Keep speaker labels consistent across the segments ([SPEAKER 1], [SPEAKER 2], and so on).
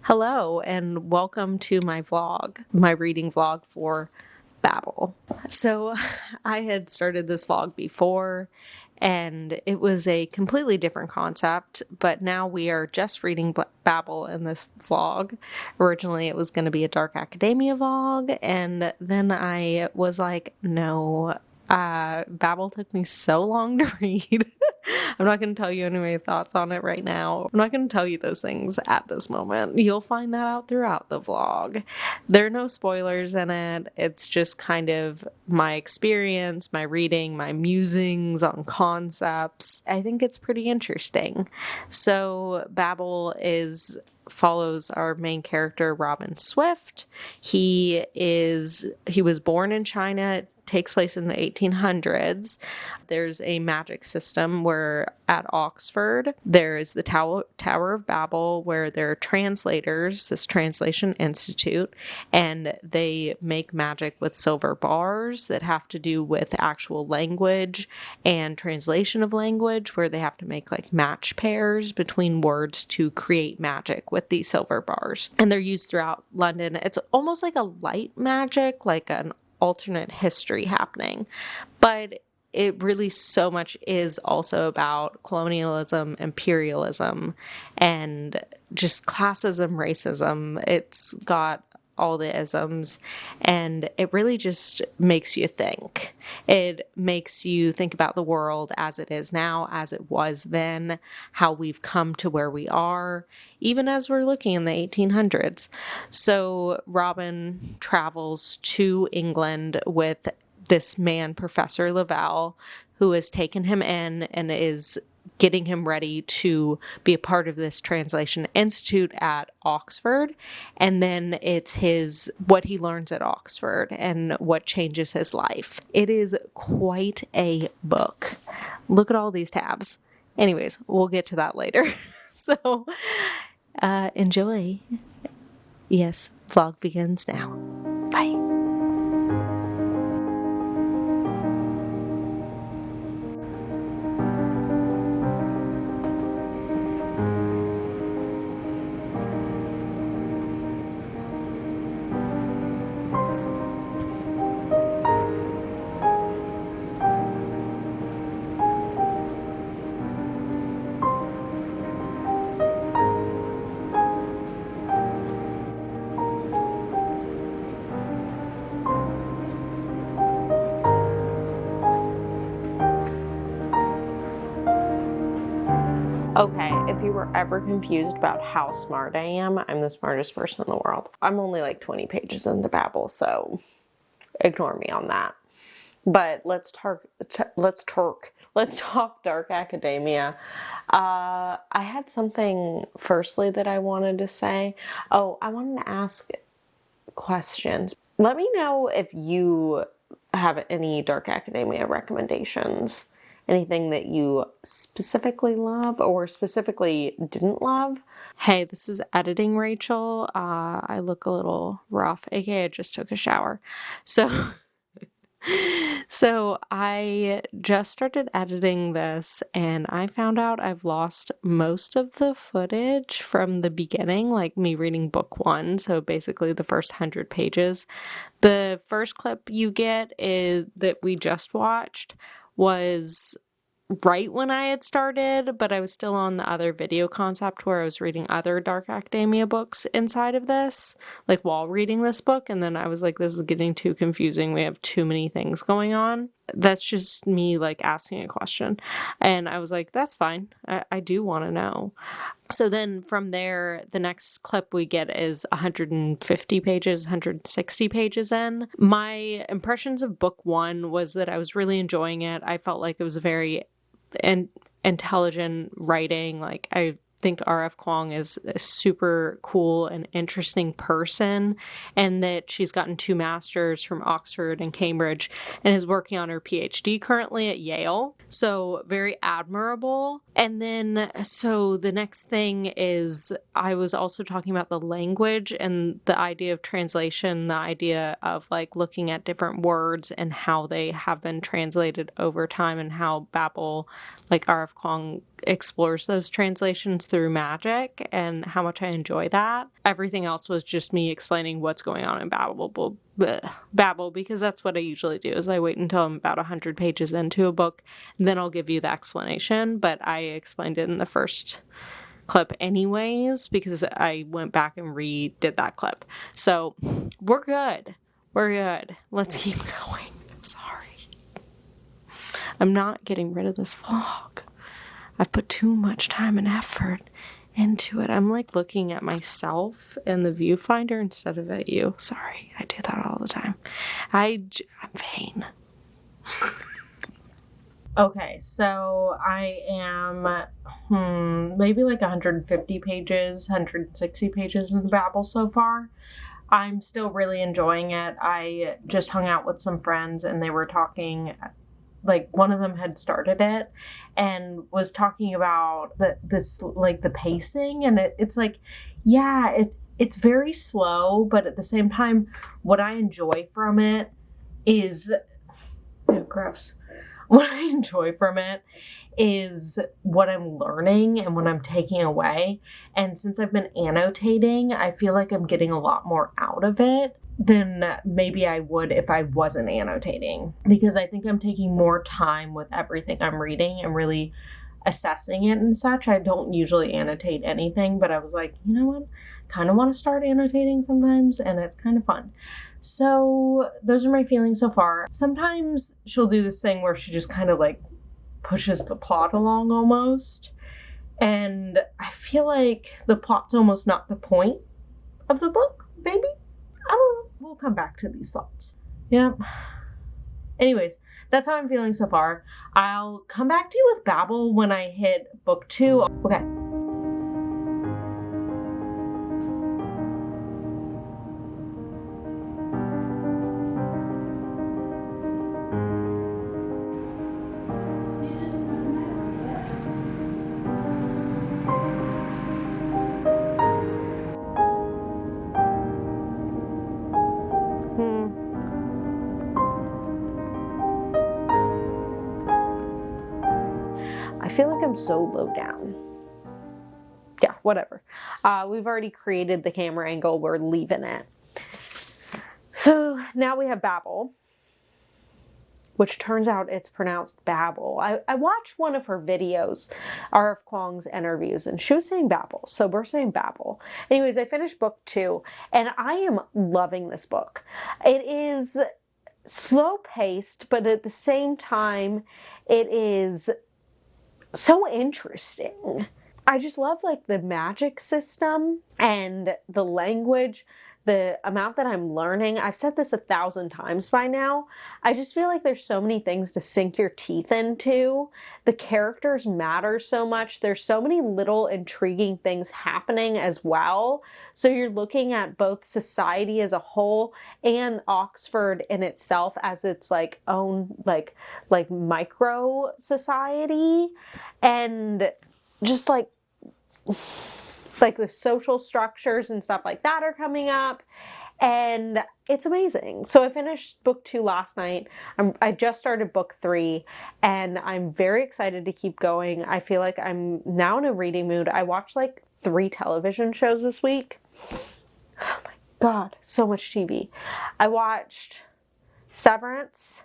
[SPEAKER 1] Hello and welcome to my vlog, my reading vlog for Babel. So I had started this vlog before and it was a completely different concept, but now we are just reading Babel in this vlog. Originally it was going to be a dark academia vlog, and then I was like, no, Babel took me so long to read. I'm not going to tell you any of my thoughts on it right now. I'm not going to tell you those things at this moment. You'll find that out throughout the vlog. There are no spoilers in it. It's just kind of my experience, my reading, my musings on concepts. I think it's pretty interesting. So Babel follows our main character, Robin Swift. He was born in China. Takes place in the 1800s. There's a magic system where at Oxford, there's the Tower of Babel, where there are translators, this translation institute, and they make magic with silver bars that have to do with actual language and translation of language, where they have to make like match pairs between words to create magic with these silver bars. And they're used throughout London. It's almost like a light magic, like an alternate history happening, but it really so much is also about colonialism, imperialism, and just classism, racism. It's got all the isms, and it really just makes you think. It makes you think about the world as it is now, as it was then, how we've come to where we are, even as we're looking in the 1800s. So Robin travels to England with this man, Professor Lavelle, who has taken him in and is getting him ready to be a part of this translation institute at Oxford. And then it's what he learns at Oxford and what changes his life. It is quite a book. Look at all these tabs. Anyways, we'll get to that later. So enjoy. Yes, vlog begins now. Bye. Okay, if you were ever confused about how smart I am, I'm the smartest person in the world. I'm only like 20 pages into Babel, so ignore me on that. But let's talk dark academia. I had something firstly that I wanted to say. Oh, I wanted to ask questions. Let me know if you have any dark academia recommendations. Anything that you specifically love or specifically didn't love. Hey, this is editing Rachel. I look a little rough, aka I just took a shower. So I just started editing this and I found out I've lost most of the footage from the beginning, like me reading book one. So basically the first 100 pages. The first clip you get is that we just watched was right when I had started, but I was still on the other video concept where I was reading other dark academia books inside of this, like while reading this book, and then I was like, this is getting too confusing. We have too many things going on. That's just me like asking a question. And I was like, that's fine. I do want to know. So then from there, the next clip we get is 150 pages, 160 pages in. My impressions of book one was that I was really enjoying it. I felt like it was a very intelligent writing. Like I think R F Kuang is a super cool and interesting person, and that she's gotten 2 masters from Oxford and Cambridge and is working on her PhD currently at Yale. So very admirable. And then, so the next thing is I was also talking about the language and the idea of translation, the idea of like looking at different words and how they have been translated over time and how Babel, like R F Kuang, explores those translations through magic and how much I enjoy that. Everything else was just me explaining what's going on in Babel, because that's what I usually do, is I wait until I'm about 100 pages into a book, and then I'll give you the explanation. But I explained it in the first clip anyways, because I went back and redid that clip. So we're good. Let's keep going. Sorry. I'm not getting rid of this vlog. I've put too much time and effort into it. I'm like looking at myself in the viewfinder instead of at you. Sorry, I do that all the time. I'm vain. Okay, so I am maybe like 150 pages, 160 pages in the Babel so far. I'm still really enjoying it. I just hung out with some friends and they were talking, like one of them had started it and was talking about the pacing, and it's like, yeah, it's very slow, but at the same time, what I enjoy from it is, gross. What I enjoy from it is what I'm learning and what I'm taking away. And since I've been annotating, I feel like I'm getting a lot more out of it than maybe I would if I wasn't annotating, because I think I'm taking more time with everything I'm reading and really assessing it and such. I don't usually annotate anything, but I was like, you know what? Kind of want to start annotating sometimes, and it's kind of fun. So those are my feelings so far. Sometimes she'll do this thing where she just kind of like pushes the plot along almost. And I feel like the plot's almost not the point of the book, maybe? I don't know. We'll come back to these thoughts. Yep. Anyways, that's how I'm feeling so far. I'll come back to you with Babel when I hit book 2. Okay. I feel like I'm so low down. Yeah, whatever. We've already created the camera angle. We're leaving it. So now we have Babel, which turns out it's pronounced Babel. I watched one of her videos, R F Kuang's interviews, and she was saying Babel. So we're saying Babel. Anyways, I finished book 2, and I am loving this book. It is slow paced, but at the same time, it is so interesting. I just love like the magic system and the language, the amount that I'm learning. I've said this 1,000 times by now. I just feel like there's so many things to sink your teeth into. The characters matter so much. There's so many little intriguing things happening as well. So you're looking at both society as a whole and Oxford in itself as its like own like micro society, and just like the social structures and stuff like that are coming up, and it's amazing. So I finished book 2 last night. I just started book 3, and I'm very excited to keep going. I feel like I'm now in a reading mood. I watched like 3 television shows this week. Oh my God, so much TV. I watched Severance,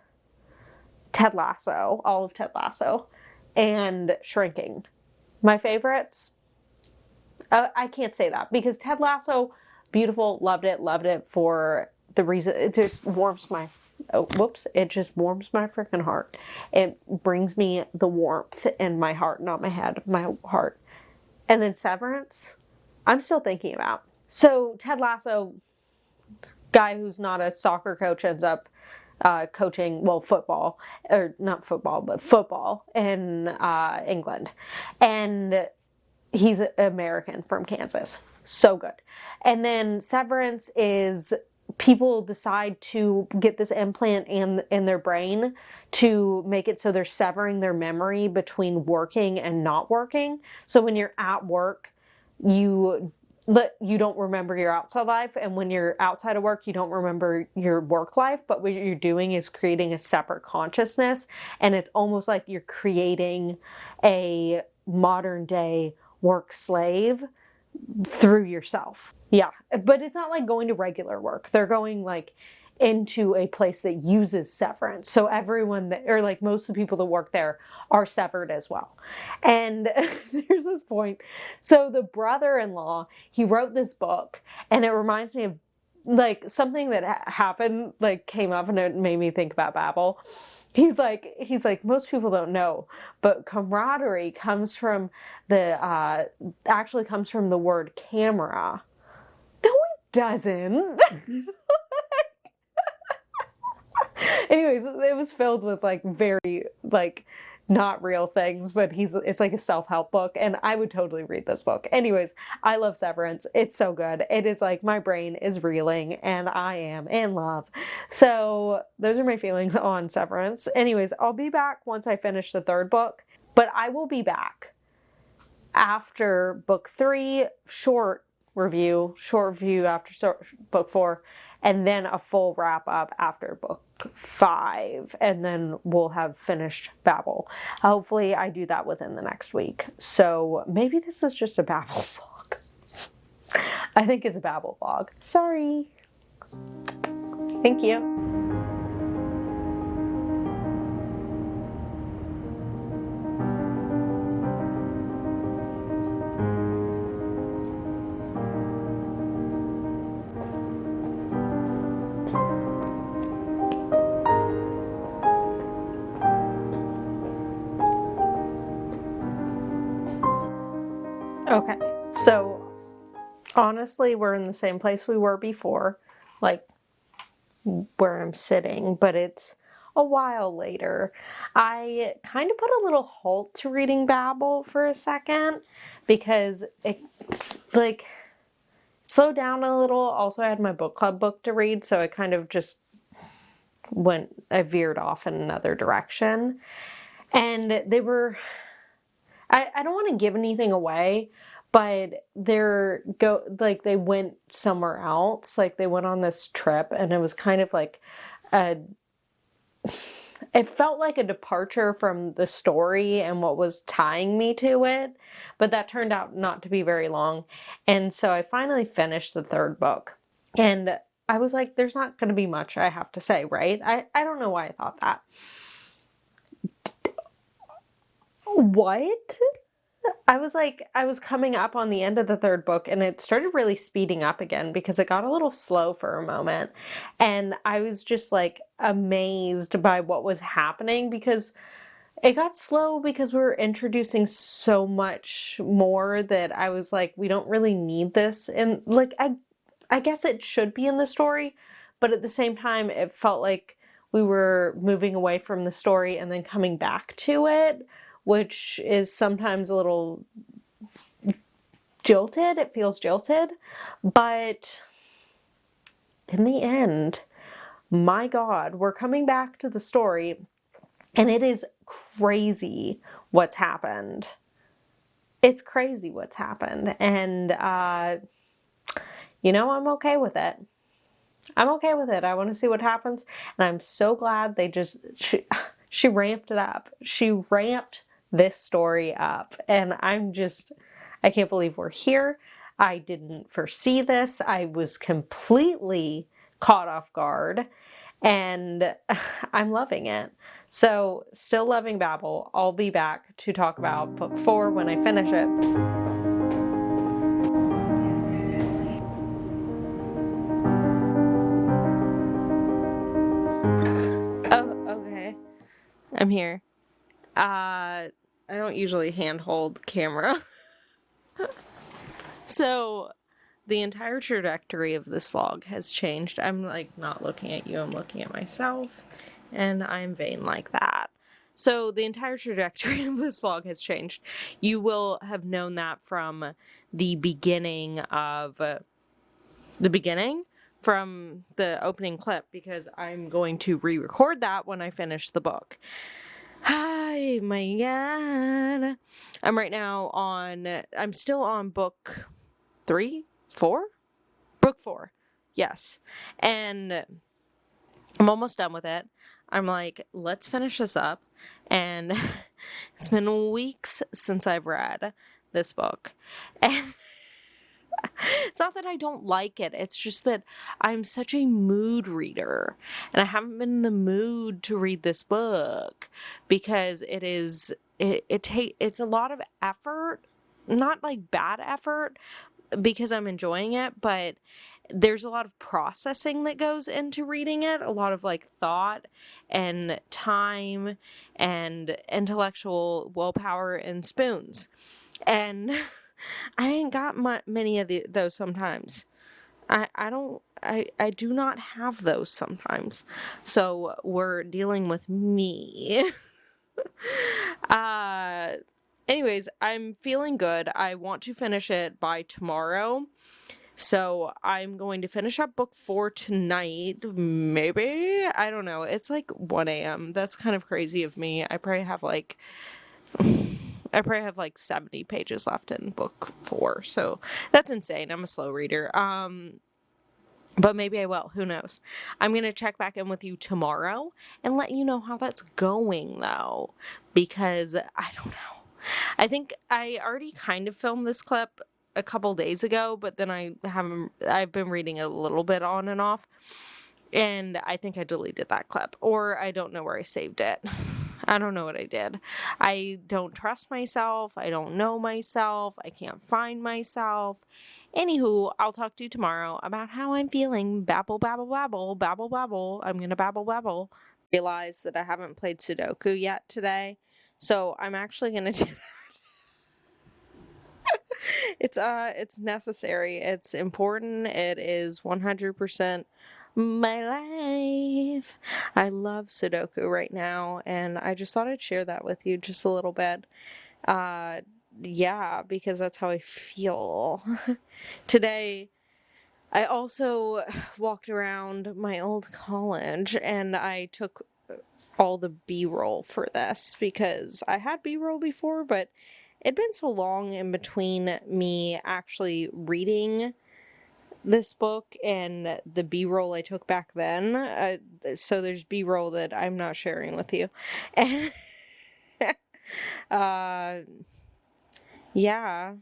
[SPEAKER 1] Ted Lasso, all of Ted Lasso, and Shrinking. My favorites? I can't say that because Ted Lasso, beautiful, loved it for the reason it just warms my, it just warms my freaking heart. It brings me the warmth in my heart, not my head, my heart. And then Severance, I'm still thinking about. So Ted Lasso, guy who's not a soccer coach, ends up coaching, well, football, or not football, but football in England. And he's American from Kansas. So good. And then Severance is people decide to get this implant in their brain to make it so they're severing their memory between working and not working. So when you're at work, you don't remember your outside life, and when you're outside of work, you don't remember your work life, but what you're doing is creating a separate consciousness, and it's almost like you're creating a modern day work slave through yourself. Yeah, but it's not like going to regular work. They're going like into a place that uses severance. So everyone that, or like most of the people that work there are severed as well. And there's this point. So the brother-in-law, he wrote this book, and it reminds me of like something that happened, like came up, and it made me think about Babel. He's like, most people don't know, but camaraderie comes from actually comes from the word camera. No, it doesn't. Anyways, it was filled with like very like not real things, but it's like a self-help book, and I would totally read this book. Anyways, I love Severance. It's so good. It is like my brain is reeling and I am in love. So those are my feelings on Severance. Anyways, I'll be back once I finish the third book, but I will be back after book 3, short review after book 4, and then a full wrap up after book 5, and then we'll have finished Babel. Hopefully I do that within the next week. So maybe this is just a Babel vlog. I think it's a Babel vlog. Sorry. Thank you. Okay, so honestly, we're in the same place we were before, like where I'm sitting, but it's a while later. I kind of put a little halt to reading Babel for a second because it's like slowed down a little. Also, I had my book club book to read, so I kind of just I veered off in another direction. And they were, I don't want to give anything away, but they went somewhere else. Like they went on this trip, and it was kind of like it felt like a departure from the story and what was tying me to it, but that turned out not to be very long. And so I finally finished the third book, and I was like, there's not going to be much I have to say, right? I don't know why I thought that. What? I was coming up on the end of the third book, and it started really speeding up again because it got a little slow for a moment. And I was just like amazed by what was happening because it got slow because we were introducing so much more that I was like, we don't really need this. And like, I guess it should be in the story, but at the same time, it felt like we were moving away from the story and then coming back to it, which is sometimes a little jilted. It feels jilted, but in the end, my God, we're coming back to the story, and it is crazy what's happened. It's crazy what's happened, and I'm okay with it. I'm okay with it. I want to see what happens, and I'm so glad she ramped it up. She ramped this story up, and I can't believe we're here. I didn't foresee this. I was completely caught off guard, and I'm loving it. So, still loving Babel. I'll be back to talk about book 4 when I finish it. Oh, okay. I'm here. I don't usually handhold camera. So the entire trajectory of this vlog has changed. I'm like not looking at you, I'm looking at myself, and I'm vain like that. So the entire trajectory of this vlog has changed. You will have known that from the beginning from the opening clip, because I'm going to re-record that when I finish the book. Hi, my God. I'm still on book 3? 4? Book 4. Yes. And I'm almost done with it. I'm like, let's finish this up. And it's been weeks since I've read this book. And it's not that I don't like it. It's just that I'm such a mood reader, and I haven't been in the mood to read this book because it's a lot of effort, not like bad effort because I'm enjoying it, but there's a lot of processing that goes into reading it, a lot of like thought and time and intellectual willpower and spoons. And I ain't got many of those sometimes. I do not have those sometimes. So we're dealing with me. Anyways, I'm feeling good. I want to finish it by tomorrow. So I'm going to finish up book 4 tonight, maybe? I don't know. It's like 1 a.m. That's kind of crazy of me. I probably have like 70 pages left in book 4. So that's insane. I'm a slow reader. But maybe I will. Who knows? I'm going to check back in with you tomorrow and let you know how that's going, though, because I don't know. I think I already kind of filmed this clip a couple days ago, but then I've been reading it a little bit on and off, and I think I deleted that clip, or I don't know where I saved it. I don't know what I did. I don't trust myself. I don't know myself. I can't find myself. Anywho, I'll talk to you tomorrow about how I'm feeling. Babble, babble, babble, babble, babble. I'm going to babble, babble. Realize that I haven't played Sudoku yet today, so I'm actually going to do that. It's necessary. It's important. It is 100% my life. I love Sudoku right now, and I just thought I'd share that with you just a little bit. Yeah, because that's how I feel. Today, I also walked around my old college, and I took all the B-roll for this because I had B-roll before, but it'd been so long in between me actually reading this book and the B-roll I took back then. So there's B-roll that I'm not sharing with you. And yeah.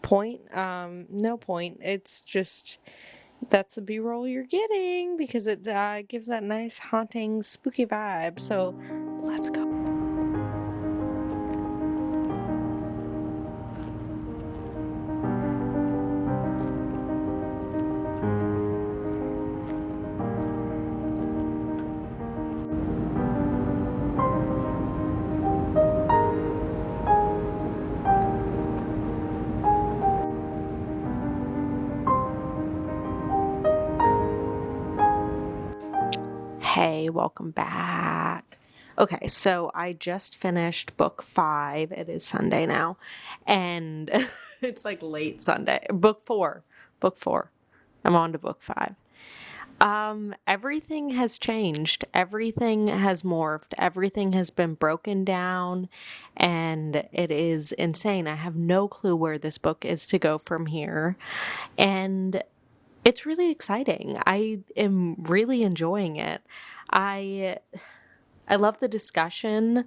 [SPEAKER 1] Point? No point. It's just, that's the B-roll you're getting because it gives that nice, haunting, spooky vibe. So let's go. Hey, welcome back. Okay, so I just finished book 5. It is Sunday now, and it's like late Sunday. Book 4. I'm on to book 5. Everything has changed. Everything has morphed. Everything has been broken down, and it is insane. I have no clue where this book is to go from here, and it's really exciting. I am really enjoying it. I love the discussion,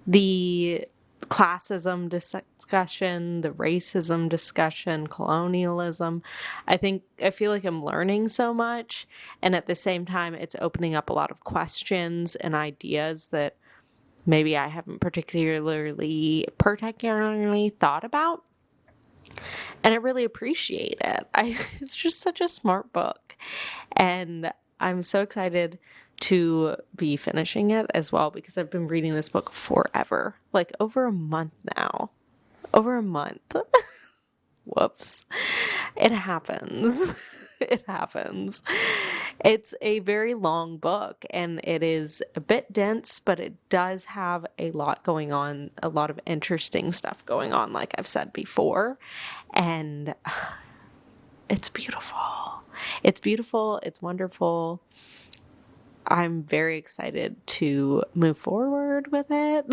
[SPEAKER 1] the classism discussion, the racism discussion, colonialism. I feel like I'm learning so much, and at the same time it's opening up a lot of questions and ideas that maybe I haven't particularly thought about. And I really appreciate it. It's just such a smart book. And I'm so excited to be finishing it as well because I've been reading this book forever. Like over a month now. Over a month. Whoops. It happens. It happens. It's a very long book and it is a bit dense, but it does have a lot going on, a lot of interesting stuff going on, like I've said before. And it's beautiful. It's beautiful. It's wonderful. I'm very excited to move forward with it.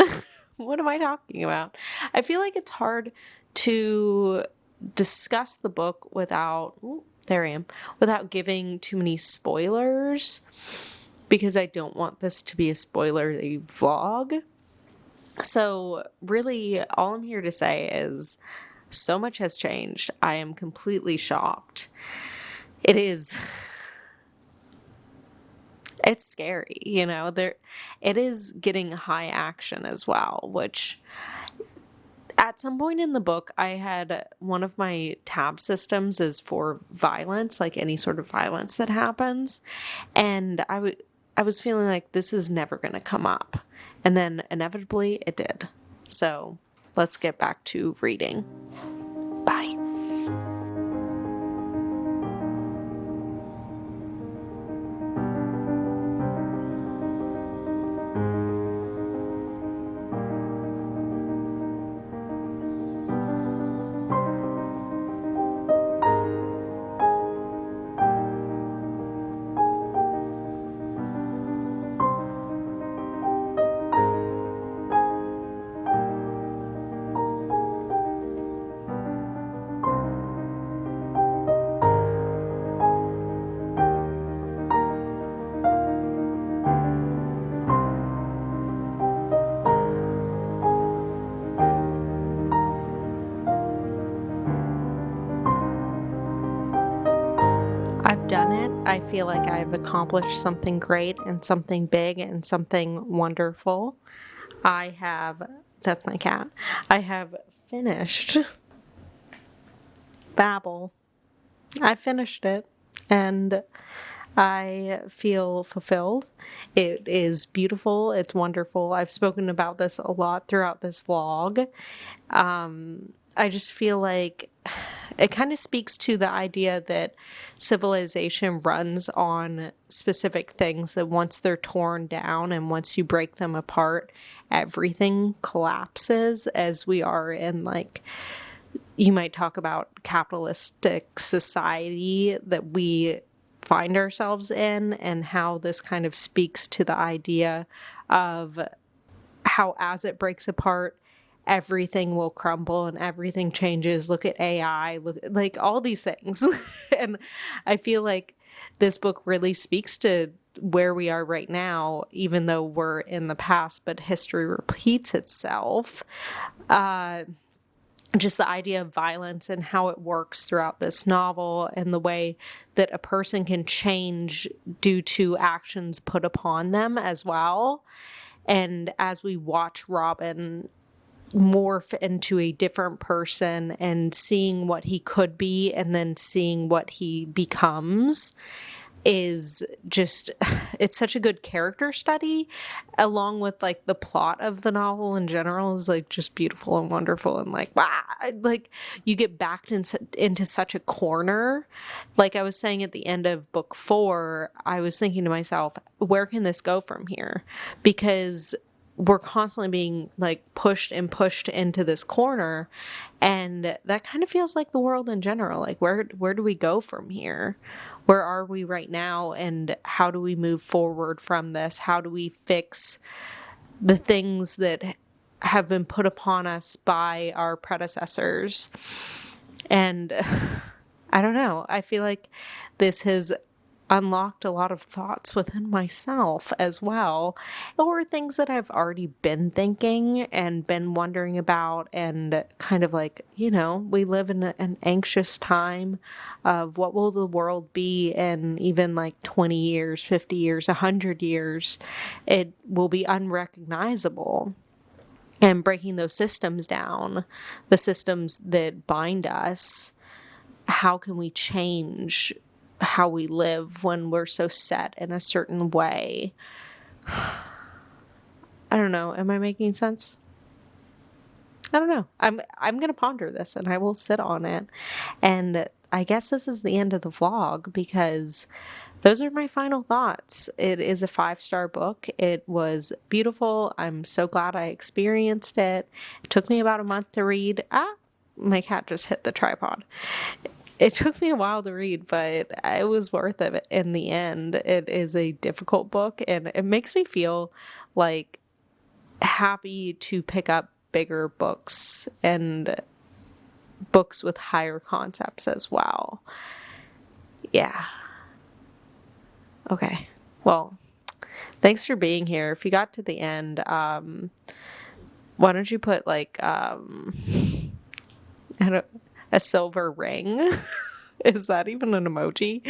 [SPEAKER 1] What am I talking about? I feel like it's hard to discuss the book without there I am, without giving too many spoilers, because I don't want this to be a spoilery vlog. So really, all I'm here to say is so much has changed. I am completely shocked. It's scary, it is getting high action as well, which at some point in the book, I had one of my tab systems is for violence, like any sort of violence that happens. And I was feeling like this is never going to come up. And then inevitably it did. So let's get back to reading. Bye. I've done it. I feel like I've accomplished something great and something big and something wonderful. That's my cat. I have finished Babel. I finished it and I feel fulfilled. It is beautiful. It's wonderful. I've spoken about this a lot throughout this vlog. I just feel like it kind of speaks to the idea that civilization runs on specific things that once they're torn down and once you break them apart, everything collapses, as we are in, like, you might talk about capitalistic society that we find ourselves in, and how this kind of speaks to the idea of how as it breaks apart, everything will crumble and everything changes. Look at AI, look like all these things. And I feel like this book really speaks to where we are right now, even though we're in the past, but history repeats itself. Just the idea of violence and how it works throughout this novel, and the way that a person can change due to actions put upon them as well. And as we watch Robin morph into a different person and seeing what he could be and then seeing what he becomes is just, it's such a good character study, along with like the plot of the novel in general is like just beautiful and wonderful, and like, wow, like you get backed into such a corner. Like I was saying at the end of book 4, I was thinking to myself, where can this go from here? Because we're constantly being like pushed into this corner, and that kind of feels like the world in general. Like where do we go from here? Where are we right now, and how do we move forward from this? How do we fix the things that have been put upon us by our predecessors? And I don't know, I feel like this has unlocked a lot of thoughts within myself as well, or things that I've already been thinking and been wondering about, and kind of like, we live in an anxious time of what will the world be in even like 20 years, 50 years, 100 years. It will be unrecognizable. And breaking those systems down, the systems that bind us, how can we change how we live when we're so set in a certain way? I don't know. Am I making sense? I don't know. I'm going to ponder this, and I will sit on it. And I guess this is the end of the vlog, because those are my final thoughts. It is a 5-star book. It was beautiful. I'm so glad I experienced it. It took me about a month to read. My cat just hit the tripod. It took me a while to read, but it was worth it in the end. It is a difficult book, and it makes me feel like happy to pick up bigger books and books with higher concepts as well. Yeah. Okay. Well, thanks for being here. If you got to the end, why don't you put like a silver ring? Is that even an emoji?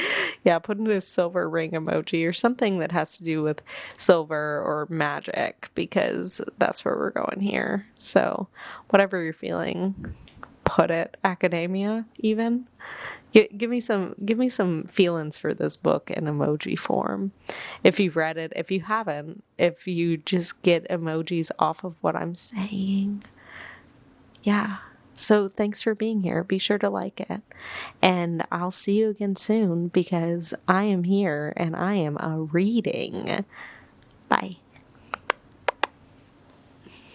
[SPEAKER 1] Yeah, put in a silver ring emoji or something that has to do with silver or magic, because that's where we're going here. So whatever you're feeling, put it. Academia, even. Give me some feelings for this book in emoji form. If you've read it, if you haven't, if you just get emojis off of what I'm saying. Yeah. So thanks for being here. Be sure to like it. And I'll see you again soon, because I am here and I am reading. Bye.